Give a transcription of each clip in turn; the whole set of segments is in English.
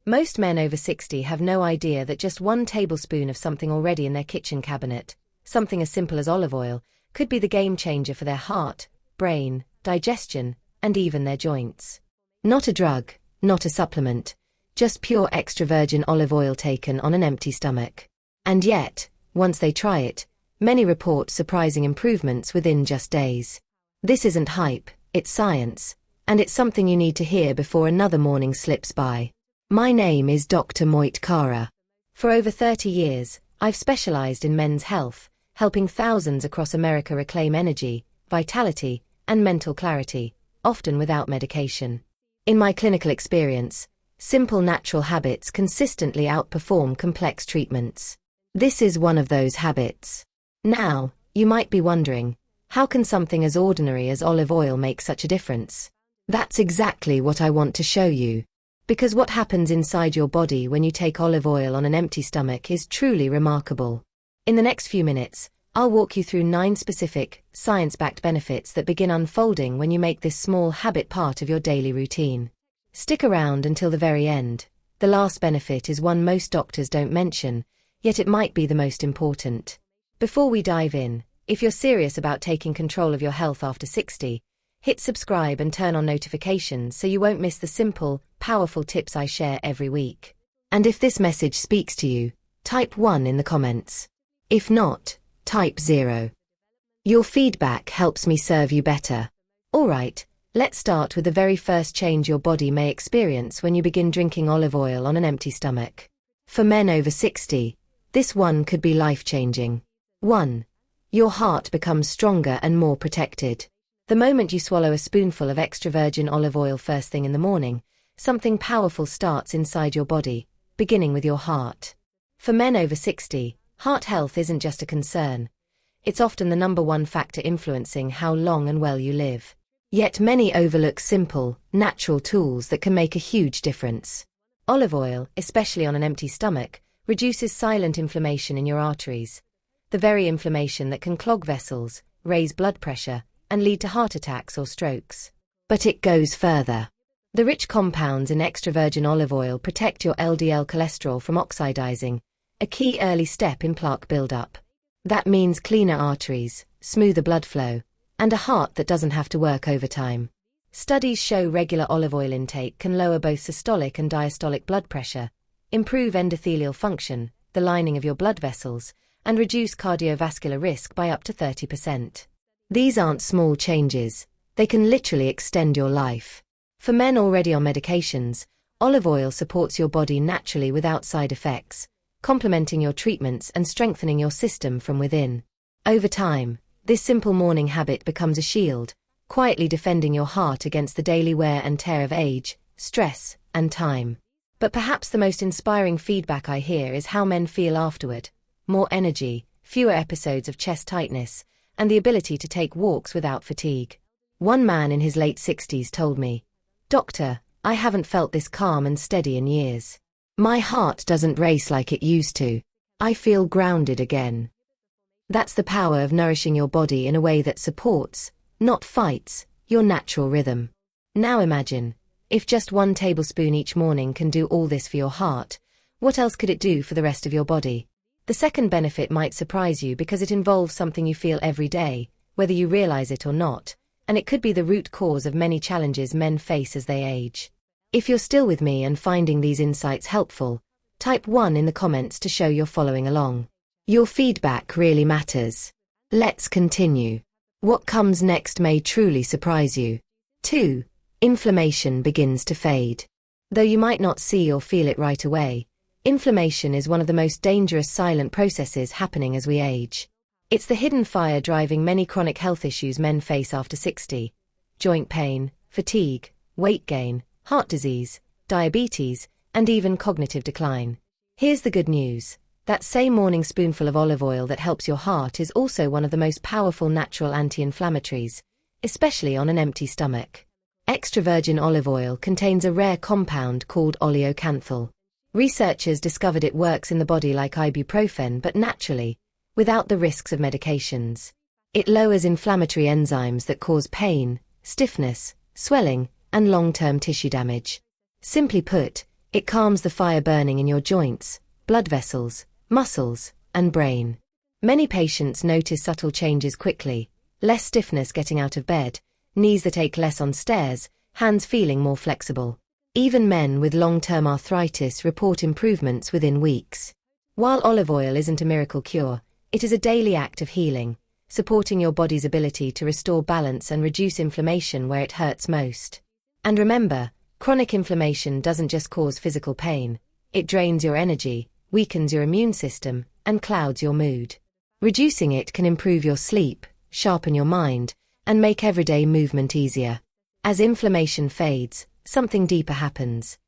Most men over 60 have no idea that just 1 tablespoon of something already in their kitchen cabinet, something as simple as olive oil, could be the game changer for their heart, brain, digestion, and even their joints. Not a drug, not a supplement, just pure extra virgin olive oil taken on an empty stomach. And yet, once they try it, many report surprising improvements within just days. This isn't hype, it's science, and it's something you need to hear before another morning slips by. My name is Dr. Moit Kara. For over 30 years, I've specialized in men's health, helping thousands across America reclaim energy, vitality, and mental clarity, often without medication. In my clinical experience, simple natural habits consistently outperform complex treatments. This is one of those habits. Now, you might be wondering, how can something as ordinary as olive oil make such a difference? That's exactly what I want to show you. Because what happens inside your body when you take olive oil on an empty stomach is truly remarkable. In the next few minutes, I'll walk you through 9 specific, science-backed benefits that begin unfolding when you make this small habit part of your daily routine. Stick around until the very end. The last benefit is one most doctors don't mention, yet it might be the most important. Before we dive in, if you're serious about taking control of your health after 60, hit subscribe and turn on notifications so you won't miss the simple, powerful tips I share every week. And if this message speaks to you, type 1 in the comments. If not, type 0. Your feedback helps me serve you better. Alright, let's start with the very first change your body may experience when you begin drinking olive oil on an empty stomach. For men over 60, this one could be life-changing. 1. Your heart becomes stronger and more protected. The moment you swallow a spoonful of extra virgin olive oil first thing in the morning, something powerful starts inside your body, beginning with your heart. For men over 60, heart health isn't just a concern. It's often the #1 factor influencing how long and well you live. Yet many overlook simple, natural tools that can make a huge difference. Olive oil, especially on an empty stomach, reduces silent inflammation in your arteries. The very inflammation that can clog vessels, raise blood pressure, and lead to heart attacks or strokes. But it goes further. The rich compounds in extra virgin olive oil protect your LDL cholesterol from oxidizing, a key early step in plaque buildup. That means cleaner arteries, smoother blood flow, and a heart that doesn't have to work overtime. Studies show regular olive oil intake can lower both systolic and diastolic blood pressure, improve endothelial function, the lining of your blood vessels, and reduce cardiovascular risk by up to 30%. These aren't small changes, they can literally extend your life. For men already on medications, olive oil supports your body naturally without side effects, complementing your treatments and strengthening your system from within. Over time, this simple morning habit becomes a shield, quietly defending your heart against the daily wear and tear of age, stress, and time. But perhaps the most inspiring feedback I hear is how men feel afterward. More energy, fewer episodes of chest tightness, and the ability to take walks without fatigue. One man in his late 60s told me, "Doctor, I haven't felt this calm and steady in years. My heart doesn't race like it used to. I feel grounded again." That's the power of nourishing your body in a way that supports, not fights, your natural rhythm. Now imagine, if just 1 tablespoon each morning can do all this for your heart, what else could it do for the rest of your body? The second benefit might surprise you because it involves something you feel every day, whether you realize it or not, and it could be the root cause of many challenges men face as they age. If you're still with me and finding these insights helpful, type 1 in the comments to show you're following along. Your feedback really matters. Let's continue. What comes next may truly surprise you. 2. Inflammation begins to fade. Though you might not see or feel it right away, inflammation is one of the most dangerous silent processes happening as we age. It's the hidden fire driving many chronic health issues men face after 60. Joint pain, fatigue, weight gain, heart disease, diabetes, and even cognitive decline. Here's the good news. That same morning spoonful of olive oil that helps your heart is also one of the most powerful natural anti-inflammatories, especially on an empty stomach. Extra virgin olive oil contains a rare compound called oleocanthal. Researchers discovered it works in the body like ibuprofen but naturally, without the risks of medications. It lowers inflammatory enzymes that cause pain, stiffness, swelling, and long-term tissue damage. Simply put, It calms the fire burning in your joints, blood vessels, muscles, and brain. Many patients notice subtle changes quickly: less stiffness getting out of bed, knees that ache less on stairs, hands feeling more flexible. Even men with long-term arthritis report improvements within weeks. While olive oil isn't a miracle cure, it is a daily act of healing, supporting your body's ability to restore balance and reduce inflammation where it hurts most. And remember, chronic inflammation doesn't just cause physical pain. It drains your energy, weakens your immune system, and clouds your mood. Reducing it can improve your sleep, sharpen your mind, and make everyday movement easier. As inflammation fades, something deeper happens.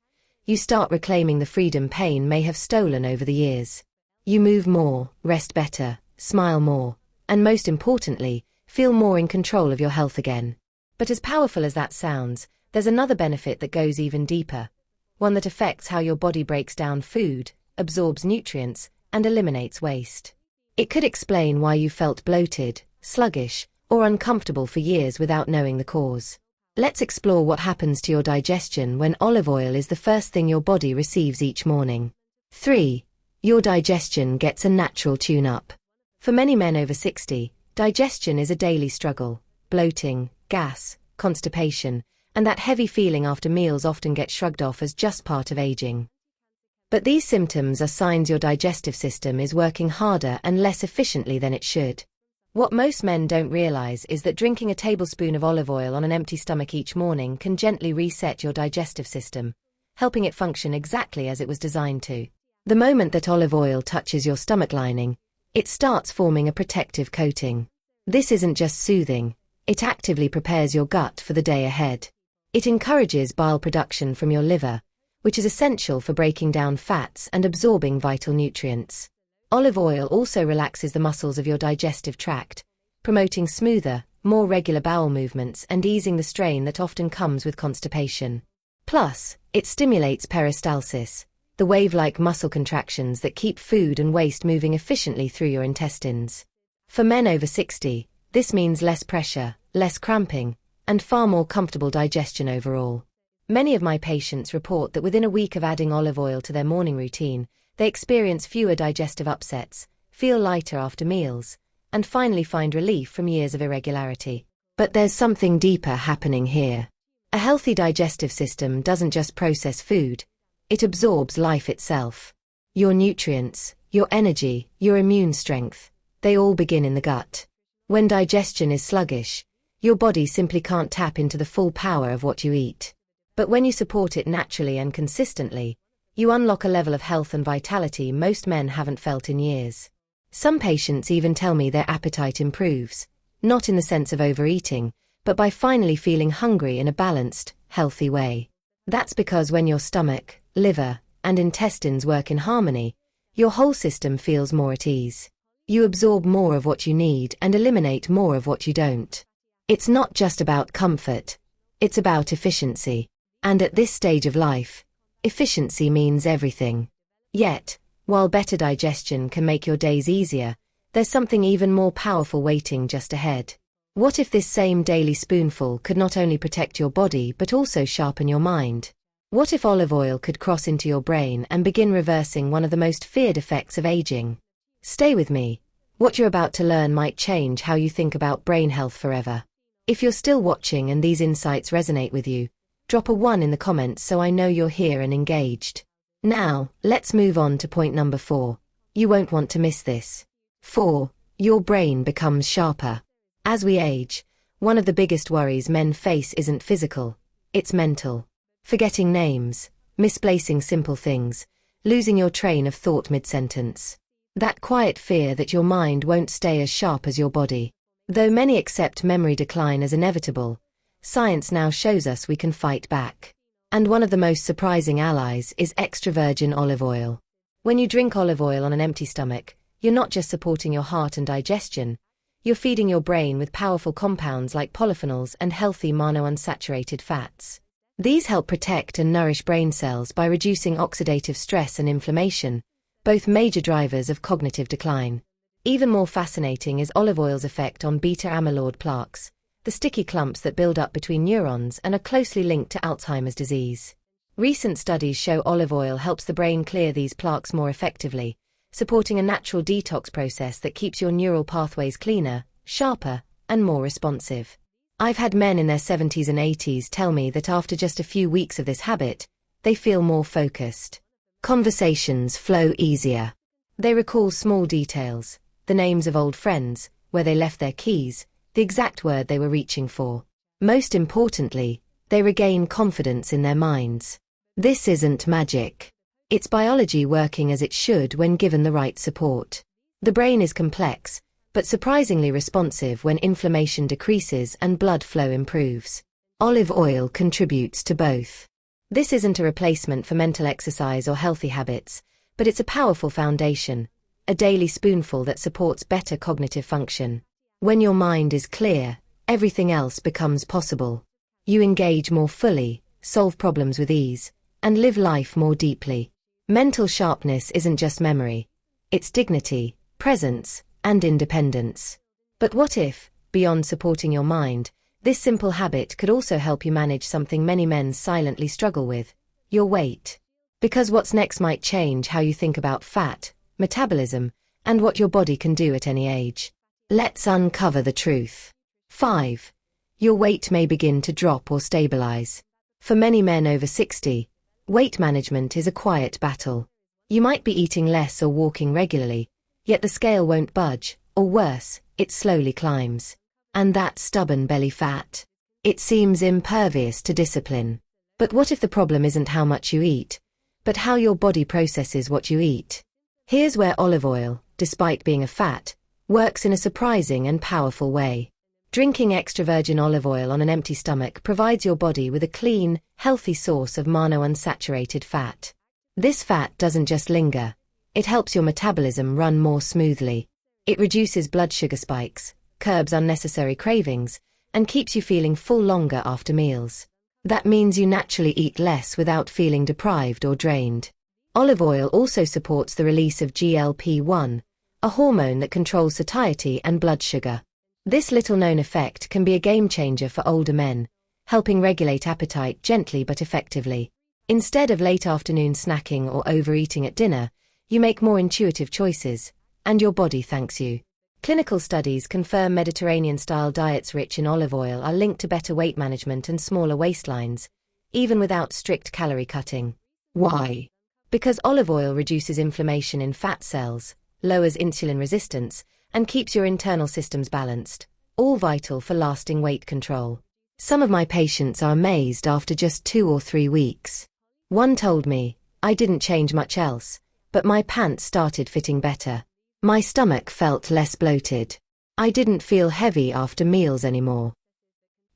You start reclaiming the freedom pain may have stolen over the years. You move more, rest better, smile more, and most importantly, feel more in control of your health again. But as powerful as that sounds, there's another benefit that goes even deeper. One that affects how your body breaks down food, absorbs nutrients, and eliminates waste. It could explain why you felt bloated, sluggish, or uncomfortable for years without knowing the cause. Let's explore what happens to your digestion when olive oil is the first thing your body receives each morning. 3. Your digestion gets a natural tune-up. For many men over 60, digestion is a daily struggle. Bloating, gas, constipation, and that heavy feeling after meals often get shrugged off as just part of aging. But these symptoms are signs your digestive system is working harder and less efficiently than it should. What most men don't realize is that drinking a tablespoon of olive oil on an empty stomach each morning can gently reset your digestive system, helping it function exactly as it was designed to. The moment that olive oil touches your stomach lining, it starts forming a protective coating. This isn't just soothing, it actively prepares your gut for the day ahead. It encourages bile production from your liver, which is essential for breaking down fats and absorbing vital nutrients. Olive oil also relaxes the muscles of your digestive tract, promoting smoother, more regular bowel movements and easing the strain that often comes with constipation. Plus, it stimulates peristalsis, the wave-like muscle contractions that keep food and waste moving efficiently through your intestines. For men over 60, this means less pressure, less cramping, and far more comfortable digestion overall. Many of my patients report that within a week of adding olive oil to their morning routine, they experience fewer digestive upsets, feel lighter after meals, and finally find relief from years of irregularity. But there's something deeper happening here. A healthy digestive system doesn't just process food, it absorbs life itself. Your nutrients, your energy, your immune strength, they all begin in the gut. When digestion is sluggish, your body simply can't tap into the full power of what you eat. But when you support it naturally and consistently, you unlock a level of health and vitality most men haven't felt in years. Some patients even tell me their appetite improves, not in the sense of overeating, but by finally feeling hungry in a balanced, healthy way. That's because when your stomach, liver, and intestines work in harmony, your whole system feels more at ease. You absorb more of what you need and eliminate more of what you don't. It's not just about comfort, it's about efficiency. And at this stage of life, efficiency means everything. Yet, while better digestion can make your days easier, there's something even more powerful waiting just ahead. What if this same daily spoonful could not only protect your body but also sharpen your mind? What if olive oil could cross into your brain and begin reversing one of the most feared effects of aging? Stay with me. What you're about to learn might change how you think about brain health forever. If you're still watching and these insights resonate with you, drop a 1 in the comments so I know you're here and engaged. Now, let's move on to point number 4. You won't want to miss this. 4. Your brain becomes sharper. As we age, one of the biggest worries men face isn't physical, it's mental. Forgetting names, misplacing simple things, losing your train of thought mid-sentence. That quiet fear that your mind won't stay as sharp as your body. Though many accept memory decline as inevitable, science now shows us we can fight back. And one of the most surprising allies is extra virgin olive oil. When you drink olive oil on an empty stomach, you're not just supporting your heart and digestion, you're feeding your brain with powerful compounds like polyphenols and healthy monounsaturated fats. These help protect and nourish brain cells by reducing oxidative stress and inflammation, both major drivers of cognitive decline. Even more fascinating is olive oil's effect on beta amyloid plaques, the sticky clumps that build up between neurons and are closely linked to Alzheimer's disease. Recent studies show olive oil helps the brain clear these plaques more effectively, supporting a natural detox process that keeps your neural pathways cleaner, sharper, and more responsive. I've had men in their 70s and 80s tell me that after just a few weeks of this habit, they feel more focused. Conversations flow easier. They recall small details, the names of old friends, where they left their keys, the exact word they were reaching for. Most importantly, they regain confidence in their minds. This isn't magic. It's biology working as it should when given the right support. The brain is complex, but surprisingly responsive when inflammation decreases and blood flow improves. Olive oil contributes to both. This isn't a replacement for mental exercise or healthy habits, but it's a powerful foundation, a daily spoonful that supports better cognitive function. When your mind is clear, everything else becomes possible. You engage more fully, solve problems with ease, and live life more deeply. Mental sharpness isn't just memory. It's dignity, presence, and independence. But what if, beyond supporting your mind, this simple habit could also help you manage something many men silently struggle with: your weight? Because what's next might change how you think about fat, metabolism, and what your body can do at any age. Let's uncover the truth. 5. Your weight may begin to drop or stabilize. For many men over 60, weight management is a quiet battle. You might be eating less or walking regularly, yet the scale won't budge, or worse, it slowly climbs. And that stubborn belly fat? It seems impervious to discipline. But what if the problem isn't how much you eat, but how your body processes what you eat? Here's where olive oil, despite being a fat, works in a surprising and powerful way. Drinking extra virgin olive oil on an empty stomach provides your body with a clean, healthy source of monounsaturated fat. This fat doesn't just linger. It helps your metabolism run more smoothly. It reduces blood sugar spikes, curbs unnecessary cravings, and keeps you feeling full longer after meals. That means you naturally eat less without feeling deprived or drained. Olive oil also supports the release of GLP-1, a hormone that controls satiety and blood sugar. This little-known effect can be a game-changer for older men, helping regulate appetite gently but effectively. Instead of late afternoon snacking or overeating at dinner, you make more intuitive choices, and your body thanks you. Clinical studies confirm Mediterranean-style diets rich in olive oil are linked to better weight management and smaller waistlines, even without strict calorie cutting. Why? Because olive oil reduces inflammation in fat cells, lowers insulin resistance, and keeps your internal systems balanced, all vital for lasting weight control. Some of my patients are amazed after just 2 or 3 weeks. One told me, "I didn't change much else, but my pants started fitting better. My stomach felt less bloated. I didn't feel heavy after meals anymore."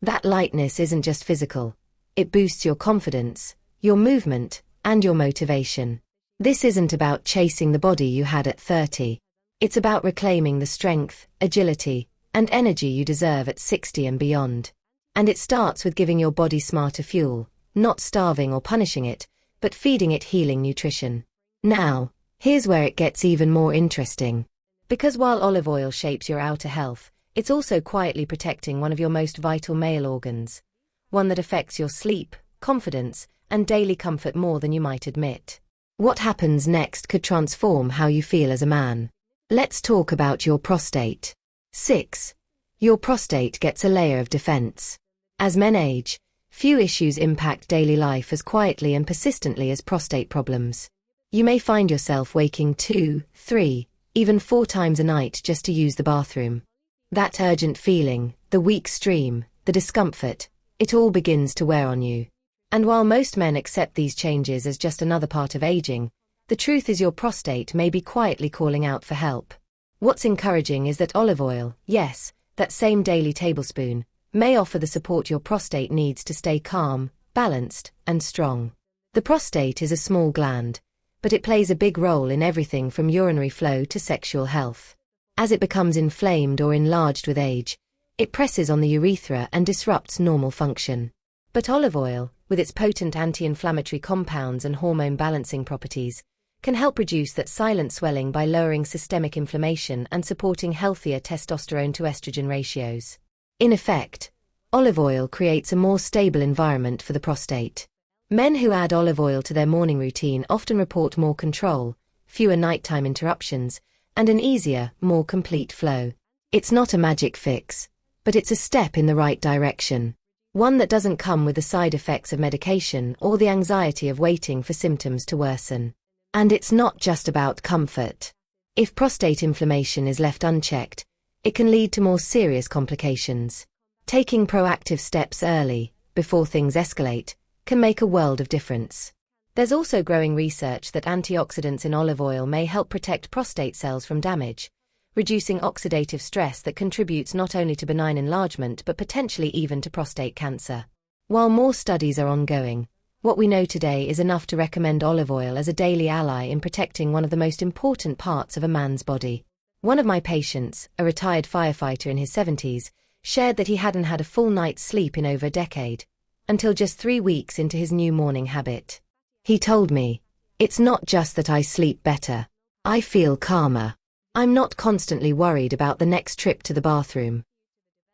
That lightness isn't just physical. It boosts your confidence, your movement, and your motivation. This isn't about chasing the body you had at 30. It's about reclaiming the strength, agility, and energy you deserve at 60 and beyond. And it starts with giving your body smarter fuel, not starving or punishing it, but feeding it healing nutrition. Now, here's where it gets even more interesting. Because while olive oil shapes your outer health, it's also quietly protecting one of your most vital male organs, one that affects your sleep, confidence, and daily comfort more than you might admit. What happens next could transform how you feel as a man. Let's talk about your prostate. 6. Your prostate gets a layer of defense. As men age, few issues impact daily life as quietly and persistently as prostate problems. You may find yourself waking 2, 3, even 4 times a night just to use the bathroom. That urgent feeling, the weak stream, the discomfort, it all begins to wear on you. And while most men accept these changes as just another part of aging, the truth is your prostate may be quietly calling out for help. What's encouraging is that olive oil, yes, that same daily tablespoon, may offer the support your prostate needs to stay calm, balanced, and strong. The prostate is a small gland, but it plays a big role in everything from urinary flow to sexual health. As it becomes inflamed or enlarged with age, it presses on the urethra and disrupts normal function. But olive oil, with its potent anti-inflammatory compounds and hormone balancing properties, can help reduce that silent swelling by lowering systemic inflammation and supporting healthier testosterone to estrogen ratios. In effect, olive oil creates a more stable environment for the prostate. Men who add olive oil to their morning routine often report more control, fewer nighttime interruptions, and an easier, more complete flow. It's not a magic fix, but it's a step in the right direction. One that doesn't come with the side effects of medication or the anxiety of waiting for symptoms to worsen. And it's not just about comfort. If prostate inflammation is left unchecked, it can lead to more serious complications. Taking proactive steps early, before things escalate, can make a world of difference. There's also growing research that antioxidants in olive oil may help protect prostate cells from damage, reducing oxidative stress that contributes not only to benign enlargement but potentially even to prostate cancer. While more studies are ongoing, what we know today is enough to recommend olive oil as a daily ally in protecting one of the most important parts of a man's body. One of my patients, a retired firefighter in his 70s, shared that he hadn't had a full night's sleep in over a decade, until just 3 weeks into his new morning habit. He told me, "It's not just that I sleep better. I feel calmer. I'm not constantly worried about the next trip to the bathroom."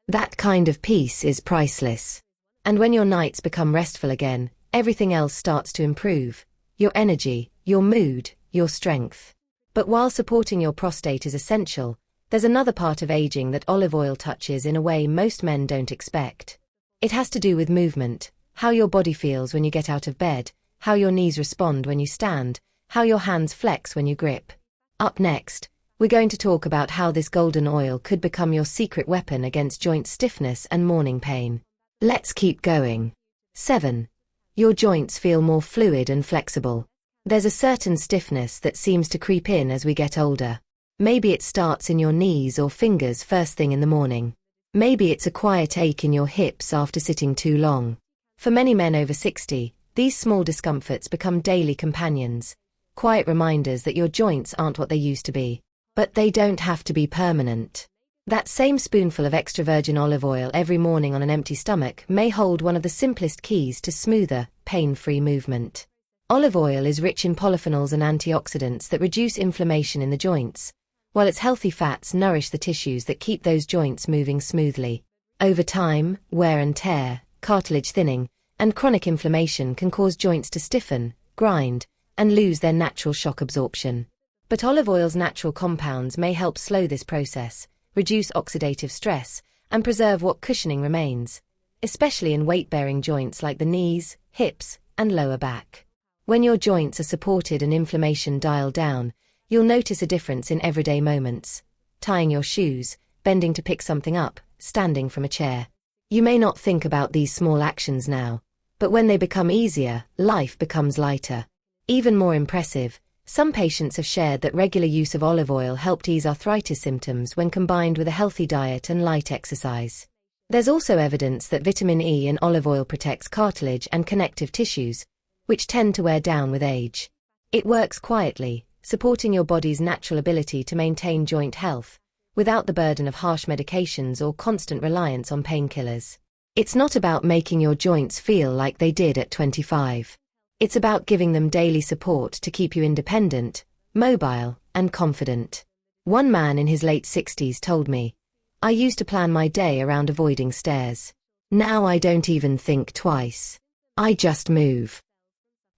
That kind of peace is priceless. And when your nights become restful again, everything else starts to improve. Your energy, your mood, your strength. But while supporting your prostate is essential, there's another part of aging that olive oil touches in a way most men don't expect. It has to do with movement, how your body feels when you get out of bed, how your knees respond when you stand, how your hands flex when you grip. Up next, we're going to talk about how this golden oil could become your secret weapon against joint stiffness and morning pain. Let's keep going. 7. Your joints feel more fluid and flexible. There's a certain stiffness that seems to creep in as we get older. Maybe it starts in your knees or fingers first thing in the morning. Maybe it's a quiet ache in your hips after sitting too long. For many men over 60, these small discomforts become daily companions, quiet reminders that your joints aren't what they used to be. But they don't have to be permanent. That same spoonful of extra virgin olive oil every morning on an empty stomach may hold one of the simplest keys to smoother, pain-free movement. Olive oil is rich in polyphenols and antioxidants that reduce inflammation in the joints, while its healthy fats nourish the tissues that keep those joints moving smoothly. Over time, wear and tear, cartilage thinning, and chronic inflammation can cause joints to stiffen, grind, and lose their natural shock absorption. But olive oil's natural compounds may help slow this process, reduce oxidative stress, and preserve what cushioning remains, especially in weight-bearing joints like the knees, hips, and lower back. When your joints are supported and inflammation dialed down, you'll notice a difference in everyday moments. Tying your shoes, bending to pick something up, standing from a chair. You may not think about these small actions now, but when they become easier, life becomes lighter. Even more impressive, some patients have shared that regular use of olive oil helped ease arthritis symptoms when combined with a healthy diet and light exercise. There's also evidence that vitamin E in olive oil protects cartilage and connective tissues, which tend to wear down with age. It works quietly, supporting your body's natural ability to maintain joint health, without the burden of harsh medications or constant reliance on painkillers. It's not about making your joints feel like they did at 25. It's about giving them daily support to keep you independent, mobile, and confident. One man in his late 60s told me, "I used to plan my day around avoiding stairs. Now I don't even think twice. I just move."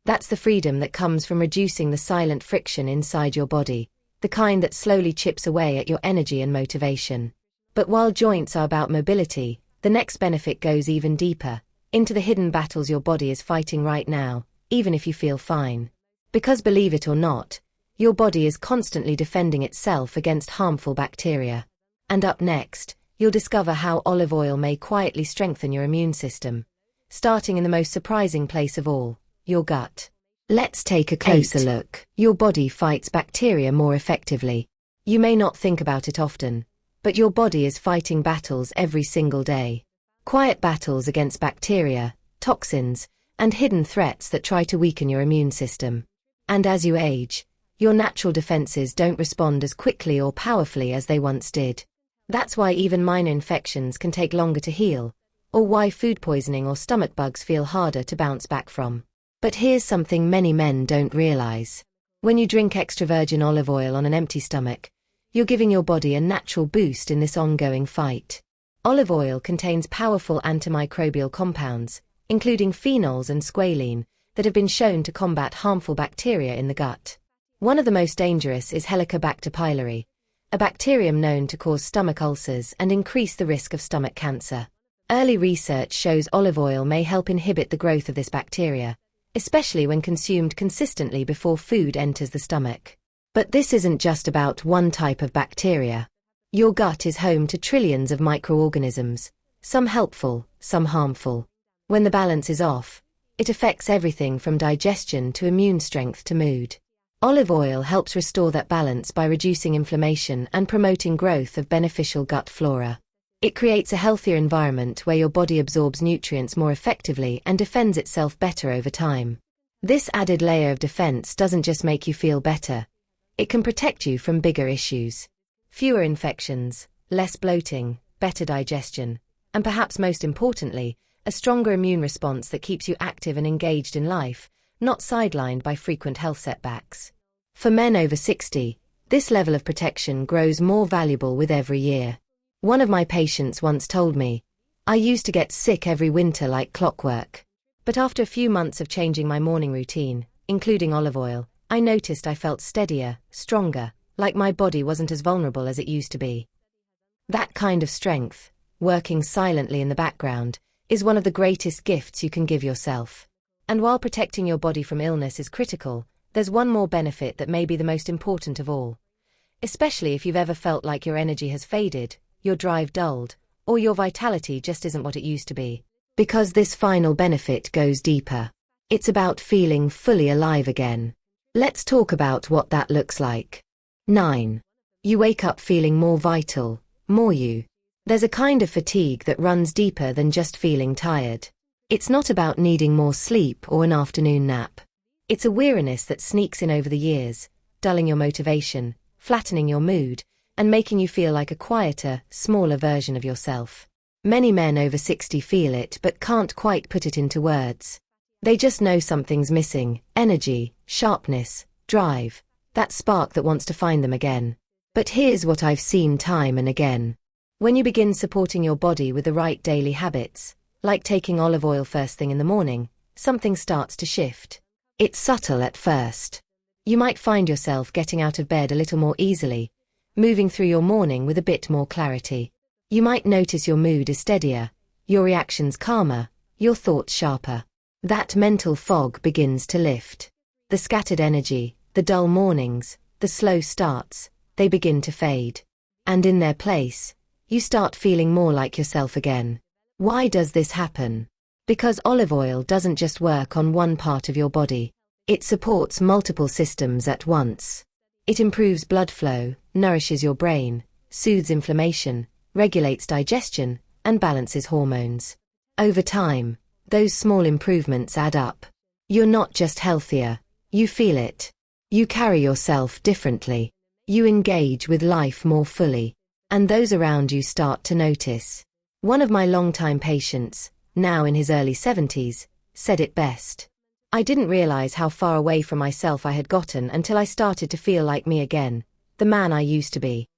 That's the freedom that comes from reducing the silent friction inside your body, the kind that slowly chips away at your energy and motivation. But while joints are about mobility, the next benefit goes even deeper, into the hidden battles your body is fighting right now, even if you feel fine. Because believe it or not, your body is constantly defending itself against harmful bacteria. And up next, you'll discover how olive oil may quietly strengthen your immune system, starting in the most surprising place of all, your gut. Let's take a closer look. Your body fights bacteria more effectively. You may not think about it often, but your body is fighting battles every single day. Quiet battles against bacteria, toxins, and hidden threats that try to weaken your immune system. And as you age, your natural defenses don't respond as quickly or powerfully as they once did. That's why even minor infections can take longer to heal, or why food poisoning or stomach bugs feel harder to bounce back from. But here's something many men don't realize. When you drink extra virgin olive oil on an empty stomach, you're giving your body a natural boost in this ongoing fight. Olive oil contains powerful antimicrobial compounds, including phenols and squalene, that have been shown to combat harmful bacteria in the gut. One of the most dangerous is Helicobacter pylori, a bacterium known to cause stomach ulcers and increase the risk of stomach cancer. Early research shows olive oil may help inhibit the growth of this bacteria, especially when consumed consistently before food enters the stomach. But this isn't just about one type of bacteria. Your gut is home to trillions of microorganisms, some helpful, some harmful. When the balance is off, it affects everything from digestion to immune strength to mood. Olive oil helps restore that balance by reducing inflammation and promoting growth of beneficial gut flora. It creates a healthier environment where your body absorbs nutrients more effectively and defends itself better over time. This added layer of defense doesn't just make you feel better, it can protect you from bigger issues. Fewer infections, less bloating, better digestion, and perhaps most importantly, a stronger immune response that keeps you active and engaged in life, not sidelined by frequent health setbacks. For men over 60, this level of protection grows more valuable with every year. One of my patients once told me, "I used to get sick every winter like clockwork. But after a few months of changing my morning routine, including olive oil, I noticed I felt steadier, stronger, like my body wasn't as vulnerable as it used to be." That kind of strength, working silently in the background, is one of the greatest gifts you can give yourself. And while protecting your body from illness is critical, there's one more benefit that may be the most important of all. Especially if you've ever felt like your energy has faded, your drive dulled, or your vitality just isn't what it used to be. Because this final benefit goes deeper. It's about feeling fully alive again. Let's talk about what that looks like. 9. You wake up feeling more vital, more you. There's a kind of fatigue that runs deeper than just feeling tired. It's not about needing more sleep or an afternoon nap. It's a weariness that sneaks in over the years, dulling your motivation, flattening your mood, and making you feel like a quieter, smaller version of yourself. Many men over 60 feel it but can't quite put it into words. They just know something's missing: energy, sharpness, drive, that spark that wants to find them again. But here's what I've seen time and again. When you begin supporting your body with the right daily habits, like taking olive oil first thing in the morning, something starts to shift. It's subtle at first. You might find yourself getting out of bed a little more easily, moving through your morning with a bit more clarity. You might notice your mood is steadier, your reactions calmer, your thoughts sharper. That mental fog begins to lift. The scattered energy, the dull mornings, the slow starts, they begin to fade. And in their place, you start feeling more like yourself again. Why does this happen? Because olive oil doesn't just work on one part of your body. It supports multiple systems at once. It improves blood flow, nourishes your brain, soothes inflammation, regulates digestion, and balances hormones. Over time, those small improvements add up. You're not just healthier, you feel it. You carry yourself differently. You engage with life more fully. And those around you start to notice. One of my longtime patients, now in his early 70s, said it best. "I didn't realize how far away from myself I had gotten until I started to feel like me again, the man I used to be."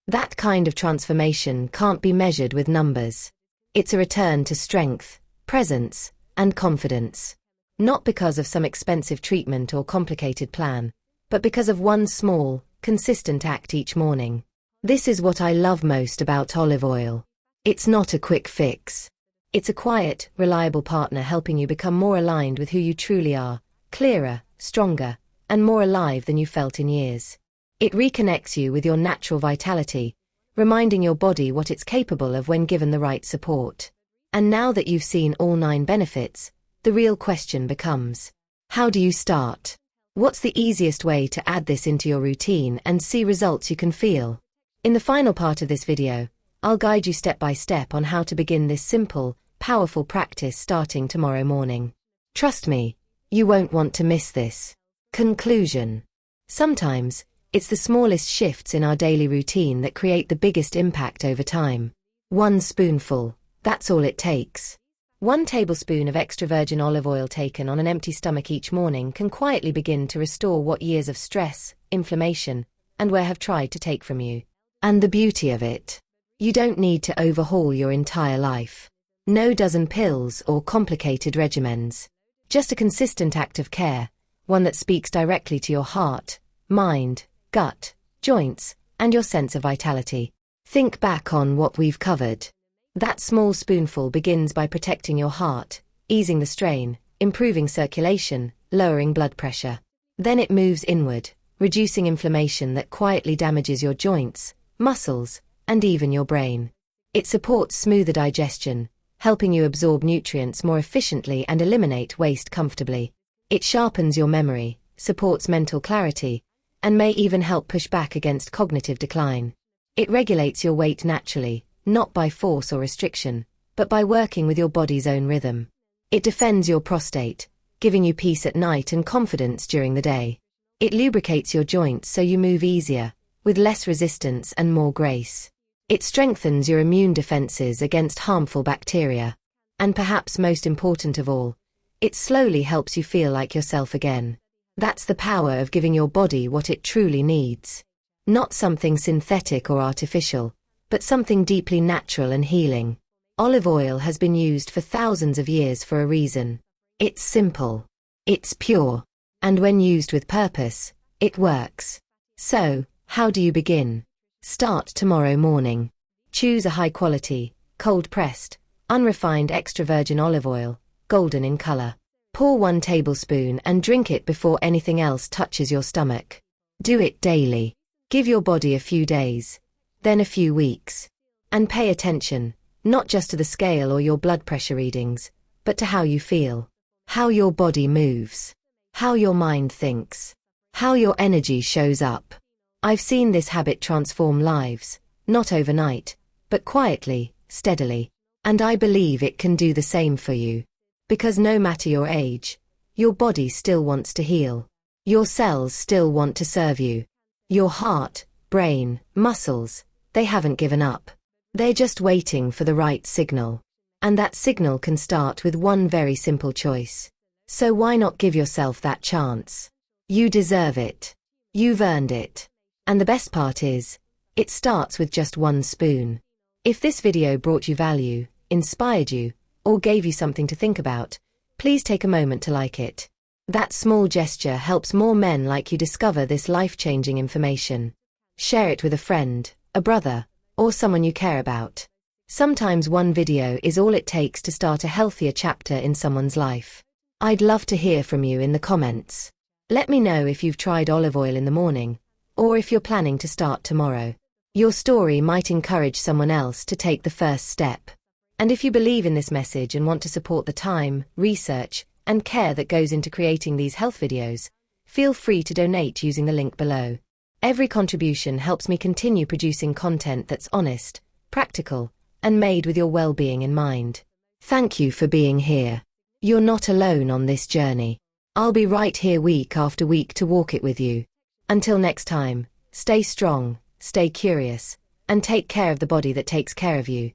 That kind of transformation can't be measured with numbers. It's a return to strength, presence, and confidence. Not because of some expensive treatment or complicated plan, but because of one small, consistent act each morning. This is what I love most about olive oil. It's not a quick fix. It's a quiet, reliable partner helping you become more aligned with who you truly are, clearer, stronger, and more alive than you felt in years. It reconnects you with your natural vitality, reminding your body what it's capable of when given the right support. And now that you've seen all 9 benefits, the real question becomes, how do you start? What's the easiest way to add this into your routine and see results you can feel? In the final part of this video, I'll guide you step by step on how to begin this simple, powerful practice starting tomorrow morning. Trust me, you won't want to miss this. Conclusion. Sometimes, it's the smallest shifts in our daily routine that create the biggest impact over time. 1 spoonful, that's all it takes. 1 tablespoon of extra virgin olive oil taken on an empty stomach each morning can quietly begin to restore what years of stress, inflammation, and wear have tried to take from you. And the beauty of it, you don't need to overhaul your entire life. No dozen pills or complicated regimens. Just a consistent act of care, one that speaks directly to your heart, mind, gut, joints, and your sense of vitality. Think back on what we've covered. That small spoonful begins by protecting your heart, easing the strain, improving circulation, lowering blood pressure. Then it moves inward, reducing inflammation that quietly damages your joints, muscles, and even your brain. It supports smoother digestion, helping you absorb nutrients more efficiently and eliminate waste comfortably. It sharpens your memory, supports mental clarity, and may even help push back against cognitive decline. It regulates your weight naturally, not by force or restriction, but by working with your body's own rhythm. It defends your prostate, giving you peace at night and confidence during the day. It lubricates your joints so you move easier, with less resistance and more grace. It strengthens your immune defenses against harmful bacteria. And perhaps most important of all, it slowly helps you feel like yourself again. That's the power of giving your body what it truly needs. Not something synthetic or artificial, but something deeply natural and healing. Olive oil has been used for thousands of years for a reason. It's simple. It's pure. And when used with purpose, it works. So, how do you begin? Start tomorrow morning. Choose a high-quality, cold-pressed, unrefined extra virgin olive oil, golden in color. Pour 1 tablespoon and drink it before anything else touches your stomach. Do it daily. Give your body a few days, then a few weeks. And pay attention, not just to the scale or your blood pressure readings, but to how you feel, how your body moves, how your mind thinks, how your energy shows up. I've seen this habit transform lives, not overnight, but quietly, steadily. And I believe it can do the same for you. Because no matter your age, your body still wants to heal. Your cells still want to serve you. Your heart, brain, muscles, they haven't given up. They're just waiting for the right signal. And that signal can start with one very simple choice. So why not give yourself that chance? You deserve it. You've earned it. And the best part is, it starts with just 1 spoon. If this video brought you value, inspired you, or gave you something to think about, please take a moment to like it. That small gesture helps more men like you discover this life-changing information. Share it with a friend, a brother, or someone you care about. Sometimes one video is all it takes to start a healthier chapter in someone's life. I'd love to hear from you in the comments. Let me know if you've tried olive oil in the morning, or if you're planning to start tomorrow. Your story might encourage someone else to take the first step. And if you believe in this message and want to support the time, research, and care that goes into creating these health videos, feel free to donate using the link below. Every contribution helps me continue producing content that's honest, practical, and made with your well-being in mind. Thank you for being here. You're not alone on this journey. I'll be right here week after week to walk it with you. Until next time, stay strong, stay curious, and take care of the body that takes care of you.